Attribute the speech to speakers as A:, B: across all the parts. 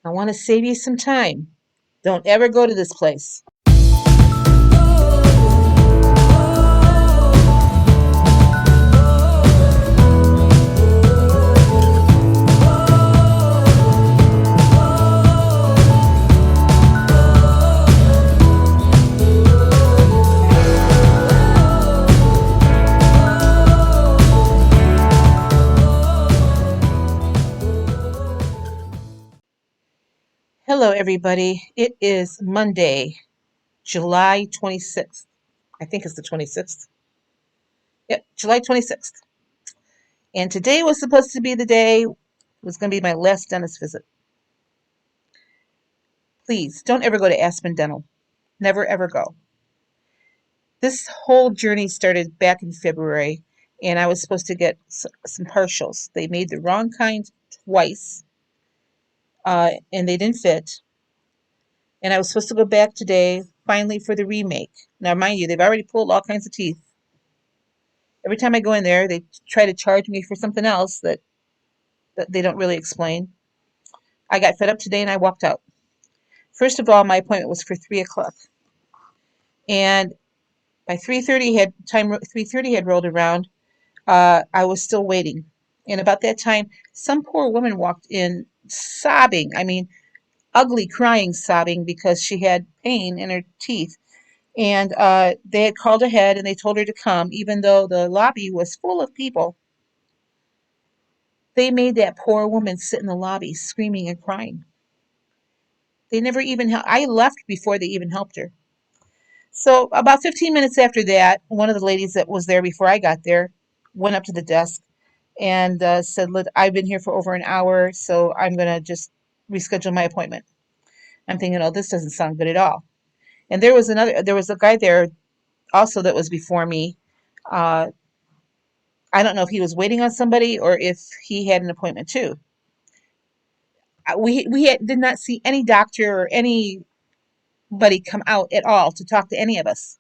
A: I want to save you some time. Don't ever go to this place. Hello, everybody. It is Monday, July 26th. I think it's the 26th. Yep, July 26th. And today was supposed to be the day, it was going to be my last dentist visit. Please don't ever go to Aspen Dental. Never, ever go. This whole journey started back in February, and I was supposed to get some partials. They made the wrong kind twice, and they didn't fit. And I was supposed to go back today, finally, for the remake. Now, mind you, they've already pulled all kinds of teeth. Every time I go in there, they try to charge me for something else that they don't really explain. I got fed up today and I walked out. First of all, my appointment was for 3 o'clock. And by 3:30 had rolled around, I was still waiting. And about that time, some poor woman walked in sobbing. I mean, ugly crying sobbing because she had pain in her teeth. And they had called ahead and they told her to come, even though the lobby was full of people. They made that poor woman sit in the lobby screaming and crying. They never even I left before they even helped her. So about 15 minutes after that, one of the ladies that was there before I got there went up to the desk and said, "Look, I've been here for over an hour, so I'm going to just reschedule my appointment." I'm thinking, "Oh, this doesn't sound good at all." And there was a guy there also that was before me. Uh, I don't know if he was waiting on somebody or if he had an appointment too. Did not see any doctor or anybody come out at all to talk to any of us.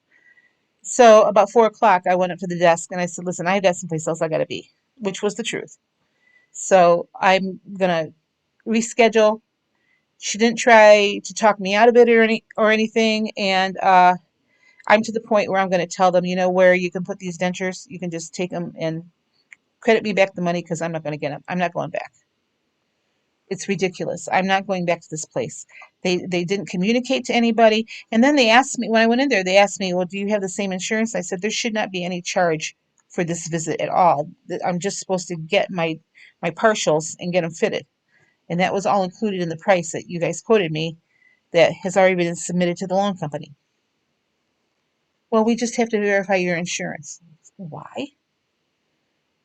A: So about 4 o'clock, I went up to the desk and I said, "Listen, I've got someplace else I got to be," which was the truth. So I'm gonna reschedule. She didn't try to talk me out of it or anything, and I'm to the point where I'm going to tell them, where you can put these dentures, you can just take them and credit me back the money because I'm not going to get them. I'm not going back. It's ridiculous. I'm not going back to this place. They didn't communicate to anybody. And then they asked me, when I went in there, they asked me, "Well, do you have the same insurance?" I said, "There should not be any charge for this visit at all. I'm just supposed to get my partials and get them fitted." And that was all included in the price that you guys quoted me that has already been submitted to the loan company. "Well, we just have to verify your insurance." Why?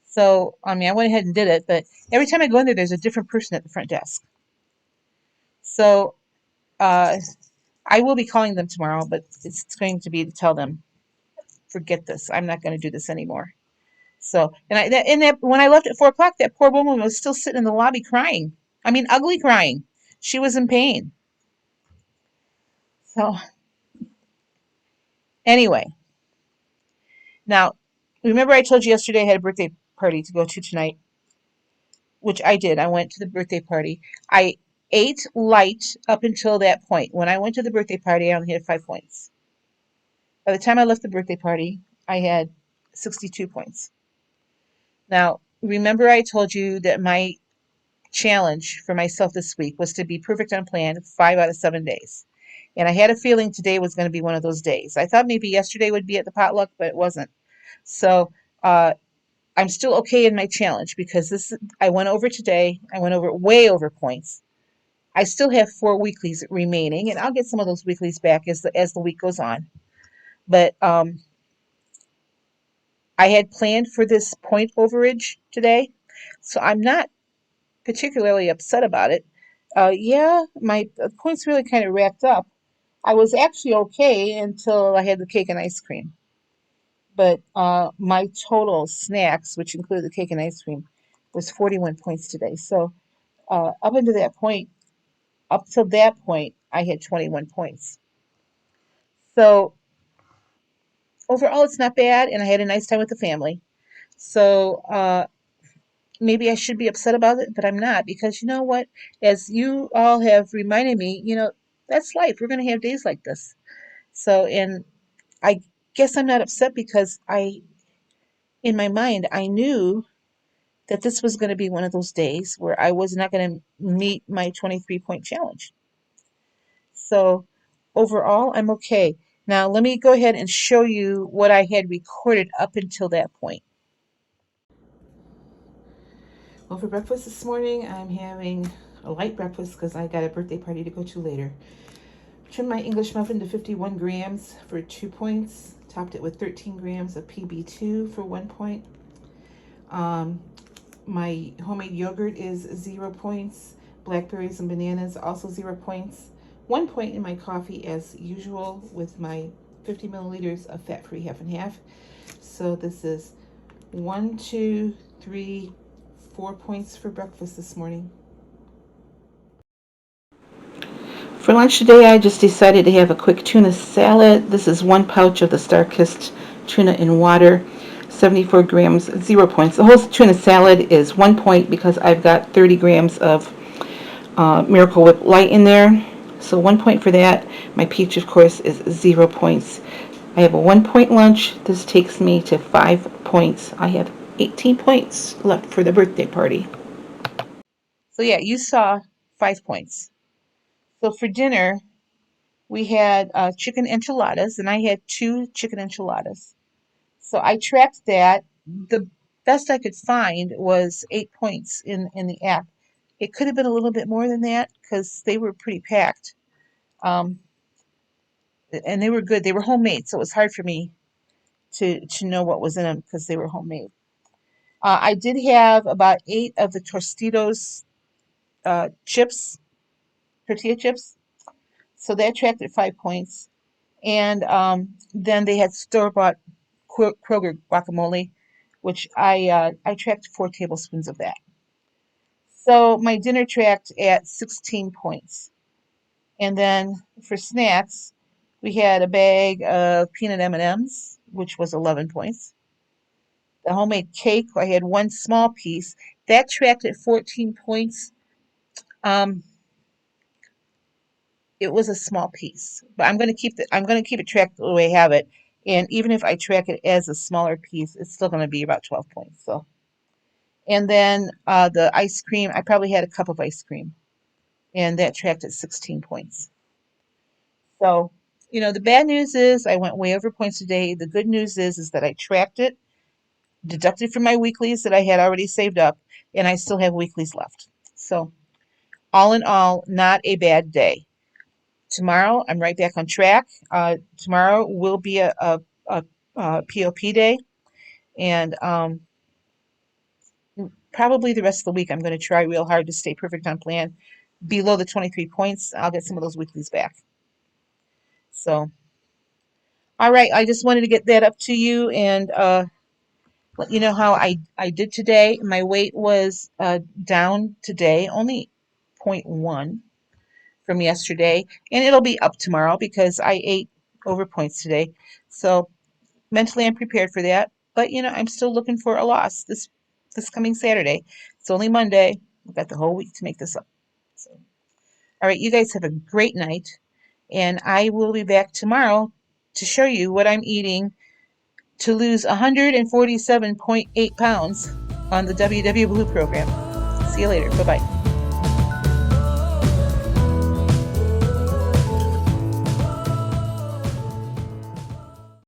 A: So, I mean, I went ahead and did it, but every time I go in there, there's a different person at the front desk. So, uh, I will be calling them tomorrow, but it's going to be to tell them, "Forget this. I'm not going to do this anymore." So, when I left at 4 o'clock, that poor woman was still sitting in the lobby crying. I mean, ugly crying. She was in pain. So, anyway, now, remember I told you yesterday I had a birthday party to go to tonight, which I did. I went to the birthday party. I ate light up until that point. When I went to the birthday party, I only had 5 points. By the time I left the birthday party, I had 62 points. Now, remember I told you that my challenge for myself this week was to be perfect on plan 5 out of 7 days. And I had a feeling today was going to be one of those days. I thought maybe yesterday would be at the potluck, but it wasn't. So I'm still okay in my challenge because I went over today. I went over way over points. I still have 4 weeklies remaining, and I'll get some of those weeklies back as the week goes on. But I had planned for this point overage today, so I'm not particularly upset about it. Yeah, my points really kind of racked up. I was actually okay until I had the cake and ice cream. But my total snacks, which included the cake and ice cream, was 41 points today. So up till that point, I had 21 points. So overall, it's not bad, and I had a nice time with the family. So maybe I should be upset about it, but I'm not, because you know what? As you all have reminded me, that's life. We're going to have days like this. So, and I guess I'm not upset because in my mind, I knew that this was going to be one of those days where I was not going to meet my 23-point challenge. So overall, I'm okay. Now, let me go ahead and show you what I had recorded up until that point. Well, for breakfast this morning, I'm having a light breakfast because I got a birthday party to go to later. Trimmed my English muffin to 51 grams for 2 points. Topped it with 13 grams of PB2 for 1 point. My homemade yogurt is 0 points. Blackberries and bananas, also 0 points. 1 point in my coffee as usual with my 50 milliliters of fat-free half and half. So this is 1, 2, 3, 4 points for breakfast this morning. For lunch today, I just decided to have a quick tuna salad. This is 1 pouch of the Star-Kissed tuna in water, 74 grams, 0 points. The whole tuna salad is 1 point because I've got 30 grams of Miracle Whip Light in there. So 1 point for that. My peach, of course, is 0 points. I have a 1 point lunch. This takes me to 5 points. I have 18 points left for the birthday party. So yeah, you saw 5 points. So for dinner, we had chicken enchiladas, and I had 2 chicken enchiladas. So I tracked that. The best I could find was 8 points in the app. It could have been a little bit more than that because they were pretty packed. Um, and they were good. They were homemade, so it was hard for me to know what was in them because they were homemade. I did have about 8 of the Tostitos chips, tortilla chips. So that tracked at 5 points. And then they had store-bought Kroger guacamole, which I tracked 4 tablespoons of that. So my dinner tracked at 16 points. And then for snacks, we had a bag of peanut M&Ms, which was 11 points. The homemade cake, I had 1 small piece. That tracked at 14 points. Um, it was a small piece, but I'm going to keep it tracked the way I have it. And even if I track it as a smaller piece, it's still going to be about 12 points. So, and then the ice cream, I probably had a cup of ice cream, and that tracked at 16 points. So, the bad news is I went way over points today. The good news is that I tracked it, deducted from my weeklies that I had already saved up, and I still have weeklies left. So, all in all, not a bad day. Tomorrow, I'm right back on track. Tomorrow will be a POP day, and probably the rest of the week, I'm going to try real hard to stay perfect on plan. Below the 23 points, I'll get some of those weeklies back. So, all right, I just wanted to get that up to you and let you know how I did today. My weight was down today, only 0.1 from yesterday, and it'll be up tomorrow because I ate over points today. So mentally, I'm prepared for that. But I'm still looking for a loss this coming Saturday. It's only Monday. I've got the whole week to make this up. So, all right, you guys have a great night, and I will be back tomorrow to show you what I'm eating to lose 147.8 pounds on the WW Blue program. See you later. Bye-bye.